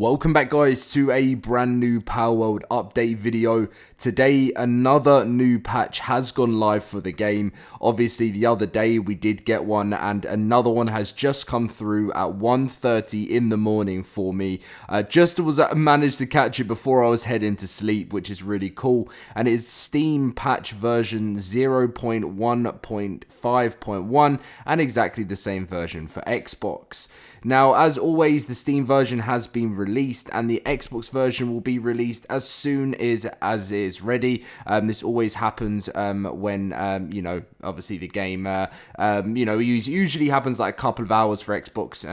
Welcome back guys to a brand new Palworld update video. Today another new patch has gone live for the game. Obviously the other day we did get one and another one has just come through at 1:30 in the morning for me. Managed to catch it before I was heading to sleep, which is really cool. And it is Steam patch version 0.1.5.1 and exactly the same version for Xbox. Now, as always, the Steam version has been released and the Xbox version will be released as soon as it is ready. This always happens when, obviously the game, usually happens like a couple of hours for Xbox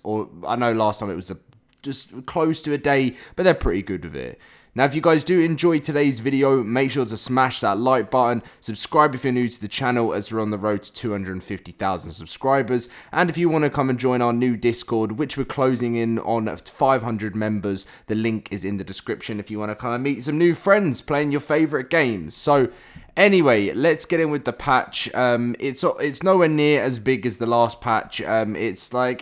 or I know last time it was just close to a day, but they're pretty good with it. Now, if you guys do enjoy today's video, make sure to smash that like button, subscribe if you're new to the channel as we're on the road to 250,000 subscribers, and if you want to come and join our new Discord, which we're closing in on 500 members, the link is in the description if you want to come and meet some new friends playing your favourite games. So, anyway, let's get in with the patch. It's nowhere near as big as the last patch. There's some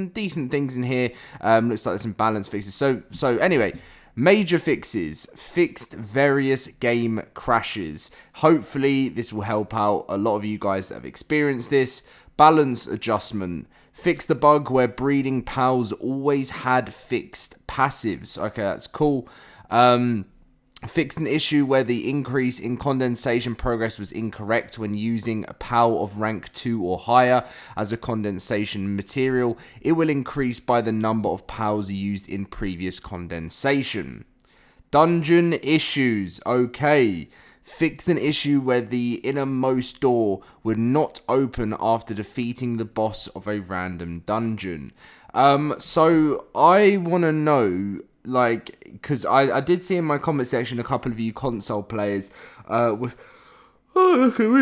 decent things in here. Looks like there's some balance fixes. So anyway, major fixes. Fixed various game crashes. Hopefully this will help out a lot of you guys that have experienced this. Balance adjustment. Fix the bug where breeding pals always had fixed passives. Okay, that's cool. Fixed an issue where the increase in condensation progress was incorrect when using a PAL of rank 2 or higher as a condensation material. It will increase by the number of PALs used in previous condensation. Dungeon issues. Okay. Fixed an issue where the innermost door would not open after defeating the boss of a random dungeon. So I want to know, because I did see in my comment section a couple of you console players with... Oh, look at me,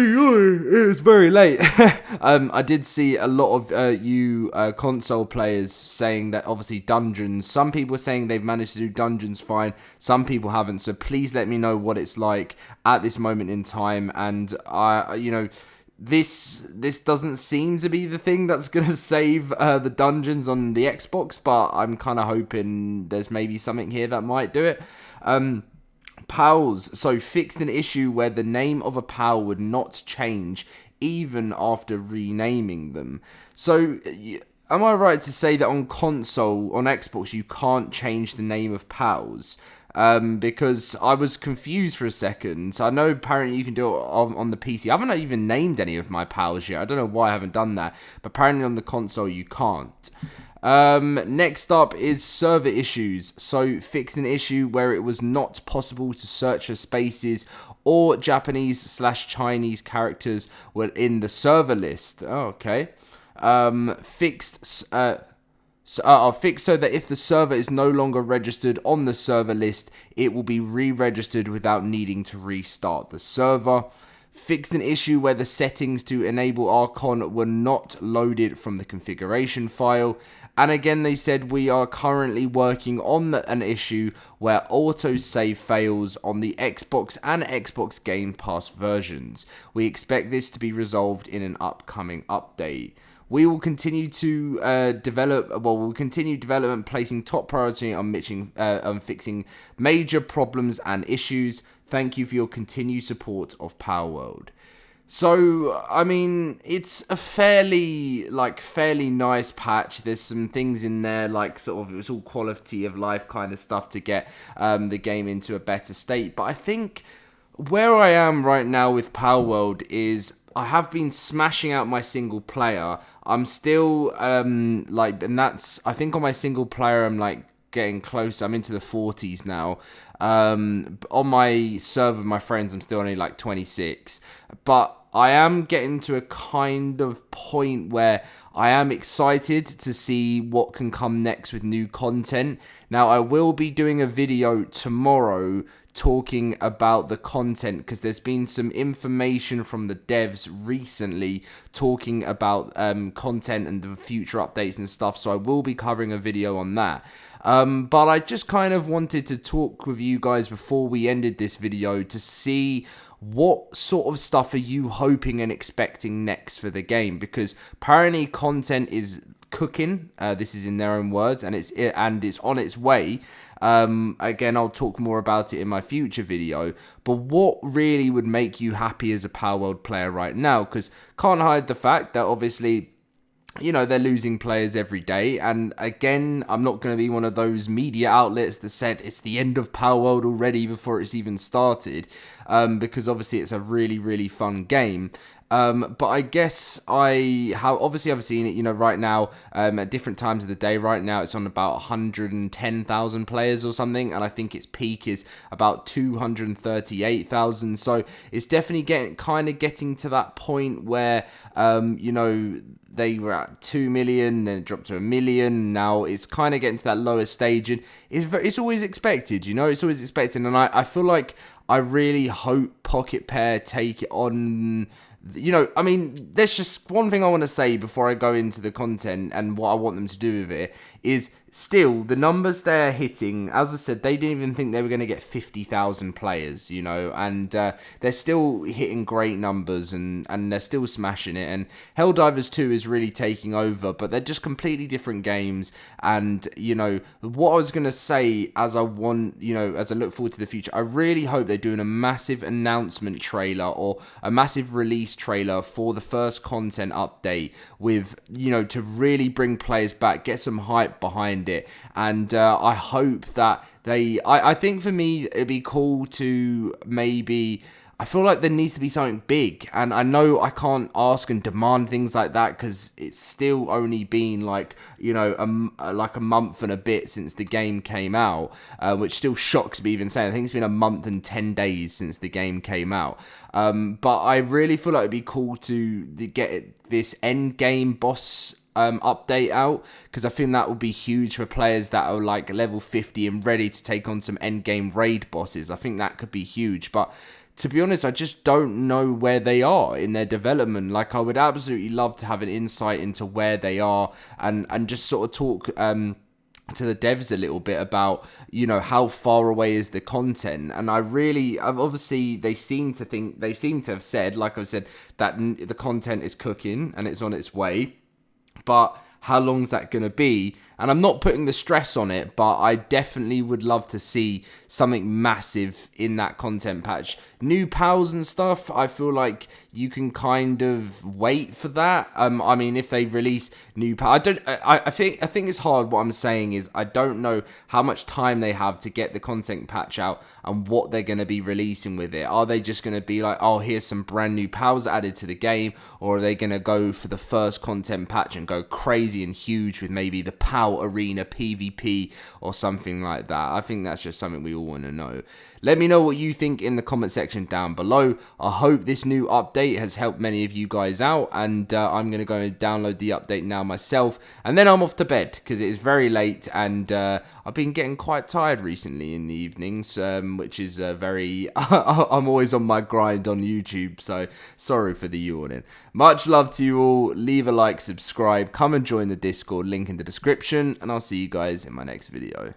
it's very late. I did see a lot of you console players saying that obviously dungeons, some people are saying they've managed to do dungeons fine, some people haven't, so please let me know what it's like at this moment in time. And this doesn't seem to be the thing that's going to save the dungeons on the Xbox, but I'm kind of hoping there's maybe something here that might do it. PALs. So fixed an issue where the name of a PAL would not change even after renaming them. So am I right to say that on Xbox, you can't change the name of PALs? Because I was confused for a second. I know apparently you can do it on the PC. I haven't even named any of my pals yet. I don't know why I haven't done that. But apparently on the console you can't. Next up is server issues. So fix an issue where it was not possible to search for spaces or Japanese/Chinese characters were in the server list. Oh, okay. Fixed so that if the server is no longer registered on the server list, it will be re-registered without needing to restart the server. Fixed an issue where the settings to enable Archon were not loaded from the configuration file. And again, they said we are currently working on an issue where autosave fails on the Xbox and Xbox Game Pass versions. We expect this to be resolved in an upcoming update. We will continue to we'll continue development, placing top priority on fixing major problems and issues. Thank you for your continued support of Palworld. So, I mean, it's a fairly nice patch. There's some things in there, it's all quality of life kind of stuff to get the game into a better state. But I think where I am right now with Palworld is I have been smashing out my single player. I'm still, I think on my single player, I'm getting close. I'm into the 40s now. On my server with my friends, I'm still only 26. But I am getting to a kind of point where I am excited to see what can come next with new content. Now, I will be doing a video tomorrow talking about the content because there's been some information from the devs recently talking about content and the future updates and stuff, so I will be covering a video on that. But I just kind of wanted to talk with you guys before we ended this video to see what sort of stuff are you hoping and expecting next for the game, because apparently content is cooking. This is in their own words, and it's on its way. Again, I'll talk more about it in my future video. But what really would make you happy as a Palworld player right now? Because can't hide the fact that obviously, you know, they're losing players every day. And again, I'm not going to be one of those media outlets that said it's the end of Palworld already before it's even started, because obviously it's a really, really fun game. But I guess obviously I've seen it, you know, right now, at different times of the day. Right now it's on about 110,000 players or something, and I think its peak is about 238,000. So it's definitely getting to that point where, you know, they were at 2 million, then it dropped to 1 million. Now it's kind of getting to that lower stage, and it's always expected, you know, it's always expected. And I feel like I really hope Pocket Pair take it on. You know, I mean, there's just one thing I want to say before I go into the content and what I want them to do with it is still the numbers they're hitting. As I said, they didn't even think they were going to get 50,000 players, you know, and they're still hitting great numbers, and they're still smashing it. And Helldivers 2 is really taking over, but they're just completely different games. And, you know, what I was going to say as I look forward to the future, I really hope they're doing a massive announcement trailer or a massive release trailer for the first content update with, you know, to really bring players back, get some hype behind it. And I hope that I think for me it'd be cool to maybe, I feel like there needs to be something big, and I know I can't ask and demand things like that because it's still only been like, you know, like a month and a bit since the game came out, which still shocks me even saying. I think it's been a month and 10 days since the game came out, but I really feel like it'd be cool to get this end game boss update out, because I think that will be huge for players that are like level 50 and ready to take on some end game raid bosses. I think that could be huge, but to be honest, I just don't know where they are in their development. Like, I would absolutely love to have an insight into where they are, and just sort of talk to the devs a little bit about, you know, how far away is the content. And obviously they seem to have said, like I said, that the content is cooking and it's on its way. But how long's that going to be? And I'm not putting the stress on it, but I definitely would love to see something massive in that content patch. New pals and stuff, I feel like you can kind of wait for that. I mean, if they release new pals, I think it's hard. What I'm saying is I don't know how much time they have to get the content patch out and what they're going to be releasing with it. Are they just going to be like, oh, here's some brand new pals added to the game, or are they going to go for the first content patch and go crazy and huge with maybe the pal arena PvP or something like that? I think that's just something we all want to know. Let me know what you think in the comment section down below. I hope this new update has helped many of you guys out, and I'm going to go and download the update now myself, and then I'm off to bed because it is very late, and I've been getting quite tired recently in the evenings, which is very I'm always on my grind on YouTube, so sorry for the yawning. Much love to you all. Leave a like, subscribe, come and join the Discord, link in the description, and I'll see you guys in my next video.